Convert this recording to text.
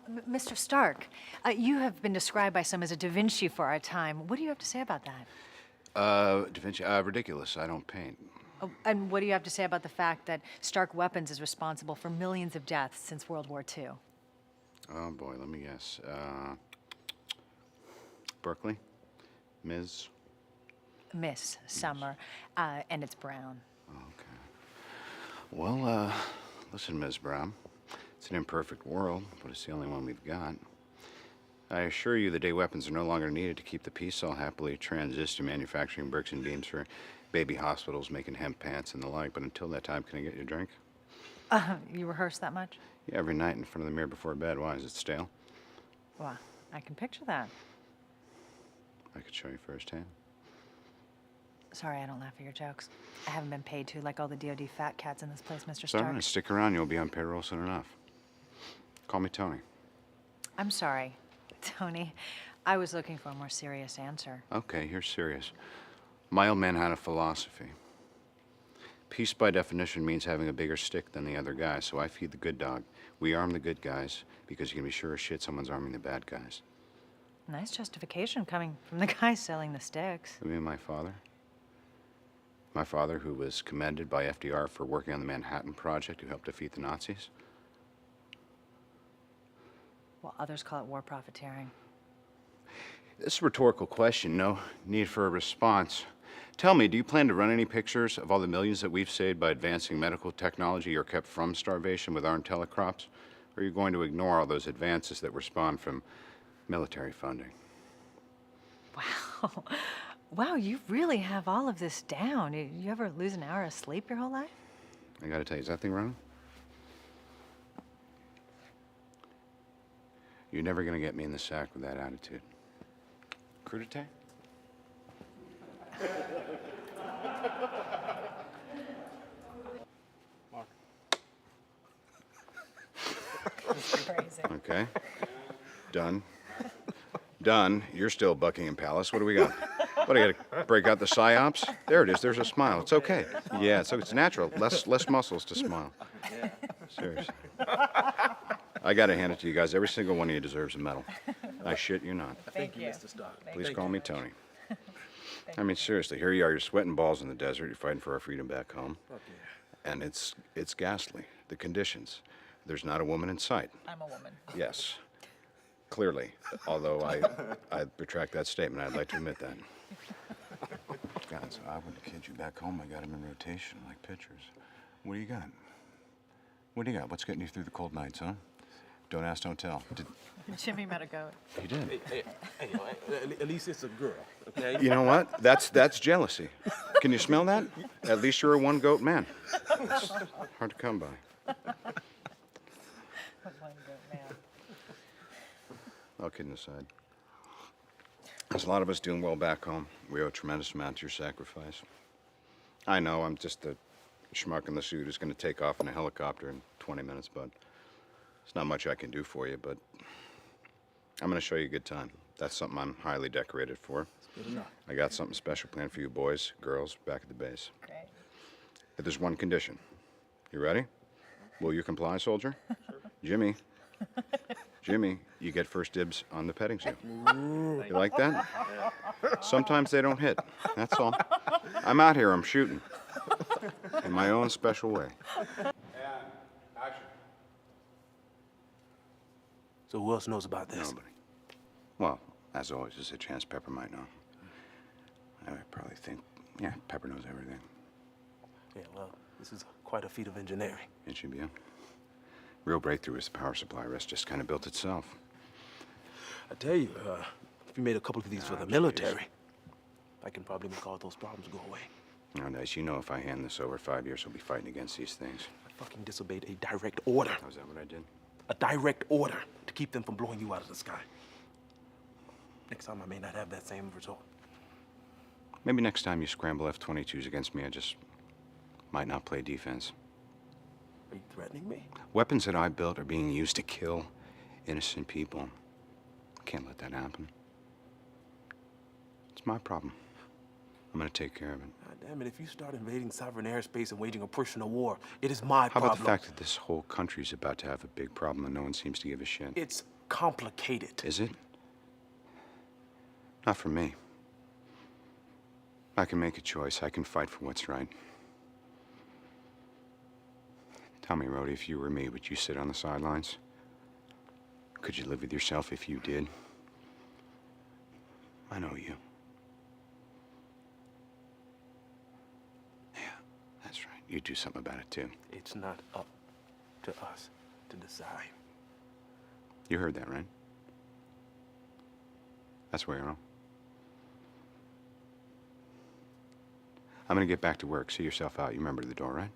Mr. Stark, you have been described by some as a Da Vinci for our time. What do you have to say about that? Da Vinci, ridiculous. I don't paint. Oh, and what do you have to say about the fact that Stark Weapons is responsible for millions of deaths since World War II? Oh, boy, let me guess. Berkeley? Ms.? Miss Summer, and it's Brown. Okay. Well, listen, Ms. Brown. It's an imperfect world, but it's the only one we've got. I assure you the day weapons are no longer needed to keep the peace. I'll happily transist to manufacturing bricks and beams for baby hospitals, making hemp pants and the like. But until that time, can I get you a drink? You rehearse that much? Yeah, every night in front of the mirror before bed. Why, is it stale? Well, I can picture that. I could show you firsthand. Sorry, I don't laugh at your jokes. I haven't been paid to like all the DOD fat cats in this place, Mr. It's all Stark. right. Stick around. You'll be on payroll soon enough. Call me Tony. I'm sorry, Tony. I was looking for a more serious answer. Okay, you're serious. My old man had a philosophy. Peace, by definition, means having a bigger stick than the other guy, so I feed the good dog. We arm the good guys because you can be sure as shit someone's arming the bad guys. Nice justification coming from the guy selling the sticks. You mean my father? My father, who was commended by FDR for working on the Manhattan Project, who helped defeat the Nazis? Well, others call it war profiteering. This is a rhetorical question. No need for a response. Tell me, do you plan to run any pictures of all the millions that we've saved by advancing medical technology or kept from starvation with our telecrops? Or are you going to ignore all those advances that were spawned from military funding? Wow. Wow, you really have all of this down. You ever lose an hour of sleep your whole life? I gotta tell you, is that thing running? You're never gonna get me in the sack with that attitude. Crudité? Mark. That's crazy. Okay. Done. Done. You're still Buckingham Palace. What do we got? What, I gotta break out the psyops? There it is. There's a smile. It's okay. Yeah, it's natural. Less muscles to smile. Seriously. I gotta hand it to you guys. Every single one of you deserves a medal. I shit you not. Thank you, Mr. Stark. Please call me Tony. I mean, seriously, here you are. You're sweating balls in the desert. You're fighting for our freedom back home. And it's ghastly. The conditions. There's not a woman in sight. I'm a woman. Yes. Clearly. Although I retract that statement. I'd like to admit that. God, so I wouldn't kid you. Back home, I got them in rotation, like pitchers. What do you got? What do you got? What's getting you through the cold nights, huh? Don't ask, don't tell. Jimmy met a goat. He did. Hey, at least it's a girl, okay? You know what? That's jealousy. Can you smell that? At least you're a one-goat man. It's hard to come by. One goat man. All kidding aside. There's a lot of us doing well back home. We owe a tremendous amount to your sacrifice. I know I'm just a schmuck in the suit who's going to take off in a helicopter in 20 minutes, but there's not much I can do for you, but I'm going to show you a good time. That's something I'm highly decorated for. Good enough. I got something special planned for you boys, girls, back at the base. Great. But there's one condition. You ready? Will you comply, soldier? Sure. Jimmy, you get first dibs on the petting zoo. You like that? Sometimes they don't hit. That's all. I'm out here, I'm shooting. In my own special way. And action. So who else knows about this? Nobody. Well, as always, there's a chance Pepper might know. I probably think, yeah, Pepper knows everything. Yeah, well, this is quite a feat of engineering. It should be. Real breakthrough is the power supply. The rest just kind of built itself. I tell you, if you made a couple of these for the military, I can probably make all those problems go away. Oh, nice. You know if I hand this over 5 years, we'll be fighting against these things. I fucking disobeyed a direct order. Oh, is that what I did? A direct order to keep them from blowing you out of the sky. Next time I may not have that same result. Maybe next time you scramble F-22s against me, I just might not play defense. Are you threatening me? Weapons that I built are being used to kill innocent people. Can't let that happen. It's my problem. I'm gonna take care of it. God damn it, if you start invading sovereign airspace and waging a personal war, it is my problem. How about the fact that this whole country's about to have a big problem and no one seems to give a shit? It's complicated. Is it? Not for me. I can make a choice. I can fight for what's right. Tell me, Rhodey, if you were me, would you sit on the sidelines? Could you live with yourself if you did? I know you. Yeah, that's right. You'd do something about it, too. It's not up to us to decide. You heard that, right? That's where you're wrong. I'm gonna get back to work. See yourself out. You remember the door, right?